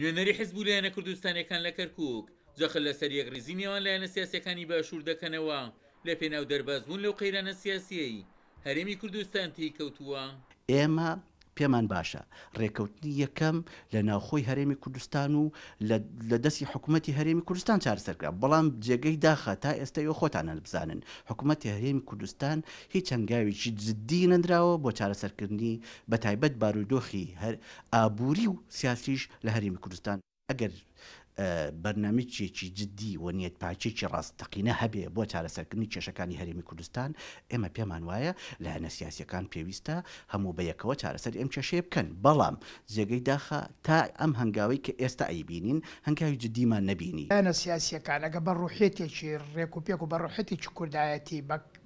نوێنەری حیزب و لایەنە کوردستانیەکان لە کەرکووک جەخت لەسەر یەکڕێزی نێوان لایەنە سیاسیەکانی باشوور دەکەنەوە لە پێناو دەربازبوون لەو قەیرانە سیاسیەی هەرێمی کوردستان تێی کەوتووە. ئێمە پێمان باشە ڕێکەوتنی یەکەم لە ناوخۆی هەرێمی کوردستان و لە دەستی حکوومەتتی هەرێمی کوردستان چارەسەرکرا، بەڵام جێگەی داخە تا ئێستا ئێوە خۆتانە بزانن حکوومەتتی هەرێمی کوردستان هیچ هەنگاوێکی جددی نەدراوە بۆ چارەسەرکردنی بە تایبەت بارودۆخی ئابووری و سیاسیش لە هەرێمی کوردستان. ئەگەر بەرنامجێکی جددی و نیەت پاچێکی ڕاستەقینە هەبێ بۆ چارەسەرکردنی کێشەکانی هەرێمی کوردستان، ئێمە پێمان وایە لایەنە سیاسیەکان پێویستە هەموو بە یەکەوە چارەسەر ئەم کێشەیە بکەن، بەڵام جێگەی داخە تا ئەم هەنگاوەی کە ئێستا ئەیبینین هەنگاوی جددیمان نەبینی. لایەنە سیاسیەکان ئەگە بە ڕوحێتێکی ڕێک و پێک و بە ڕوحێتێکی کوردایەتی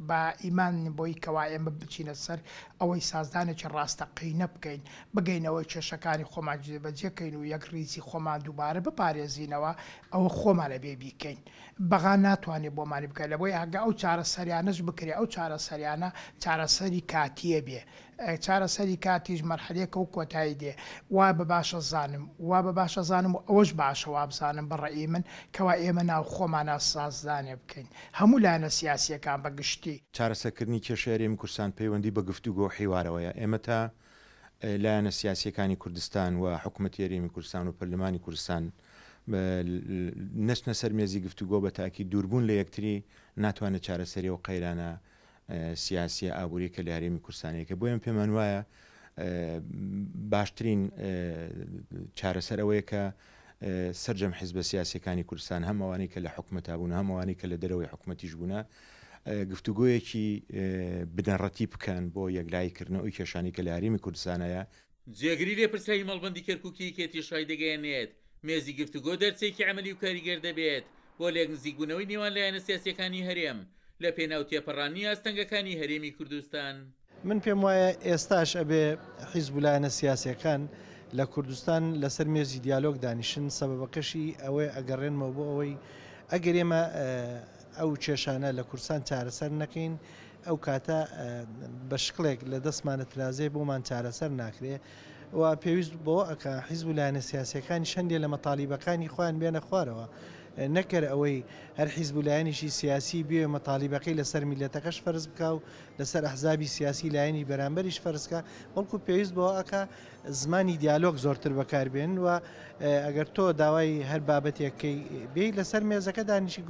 بە ئیمان بۆی کەوا ئێمە بچینە سەر ئەوەی سازدانێکی ڕاستەقینە بکەین، بگەینەوەی کێشەکانی خۆمان جێبەجێکەین و یەک ڕیزی خۆمان دووبارە بپارێزینەوە، ئەوە خۆمانە بێ بیکەین. بەغا ناتوانێت بۆمانی بکەین، لەبۆی ئەگە ئەو چارەسەریانەش بکرێ، ئەو چارەسەریانە چارەسەری کاتیە بێ، چارەسەری کاتیش مەرحەلەیەکە و کۆتایی دێ. وا بە باشە زانم و ئەوەش باشە وا بزانم بەڕێی من کەوا ئێمە ناو خۆمانە سازدانێ بکەین هەموو لایەنە سیاسیەکان بەگشتی. چارەسەرکردنی کێشەی هەرێمی کوردستان پەیوەندی بە گفتوگۆ و حیوارەوەیە. ئێمە تا لایەنە سیاسیەکانی کوردستان و حکوومەتتی هەرێمی کوردستان و پەرلەمانی کوردستان نەچنە سەر مێزی گفتوگۆ بە تاکی دووربوون لە یەکتری ناتوانێت چارەسەری و قەیرانە سیاسی ئابووری کە لە هەرێمی کوردستانەیەکە. بۆیە پێمان وایە باشترین چارەسەر ئەوەیە کە سەرجەم حیزبە سیاسیەکانی کوردستان هەم ئەوانەی کە لە حکوومەتتا بوون هەم ئەوانەی کە لە دەرەوەی حکوومەتیش بوونە گفتوگۆیەکی بنەڕەتی بکەن بۆ یەکلایکردنەوەی کێشانی کە لە هەرێمی کوردستانەیە. جێگری لێپرسایی مەڵبەندی کەرکووکی کێتیشای دەگەیەنێت مێزی گفتوگۆ دەرچێکی عملی و کاریگەر دەبێت بۆ لێک نزیکبوونەوەی نێوان لایەنە سیاسیەکانی هەرێم لە پێناو تێپەڕانی ئاستەنگەکانی هەرێمی کوردستان. من پێم وایە ئێستاش ئەبێ حیزب و لایەنە سیاسیەکان لە کوردستان لەسەر مێزی دیالۆگ دانیشن، سەبەبەکەشی ئەوەی ئەگەڕێنمەوە بۆ ئەوەی ئەگەر ئێمە ئەو کێشانە لە کوردستان چارەسەر نەکەین، ئەو کاتە بە شکڵێک لە دەستمانە ترازێ بۆمان چارەسەر ناکرێ و پێویست بۆ ئەکە حیزب و لایەنە سیاسیەکانی شەندێ لە مەتالیبەکانی خۆیان بێنە خوارەوە، نەکرد ئەوەی هەر حیزب و لایەنیشی سیاسی بێ مەتالیبەکەی لەسەر میلەتەکەش فەرز بکە و لەسەر ئەحزابی سیاسی لایەنی بەرامبەریش فەرزکە، بەڵکو پێویست بۆ ئەکە زمانی دیالۆگ زۆرتر بەکاربێن و ئەگەر تۆ داوای هەر بابەتێکەکەی بێ لەسەر مێزەکە دانیشی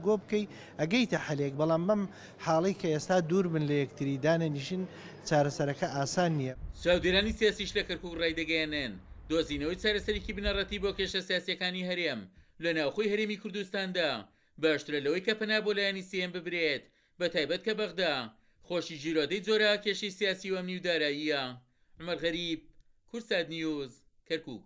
گۆ بکەی ئەگەیتە حەلێک، بەڵام بەم حاڵی کە ئێستا دوور بن لە یەکتری دانەنیشن چارەسەرەکە ئاسان نییە. چاودێرانی سیاسیش لە کەرکووک ڕایدەگەیەنێن دۆزینەوەی چارەسەرێکی بنەڕەتی بۆ کێشە سیاسیەکانی هەرێم لە ناوخۆی هەرێمی کوردستاندا باشترە لەوەی کە پەنا بۆ لایەنی سێم ببرێت، بە تایبەت کە بەغدا خۆشی ژیرۆدەی جۆرە کێشەی سیاسی و ئەمنی و داراییە. عومەر غەریب، کورسات نیوز، کەرکووک.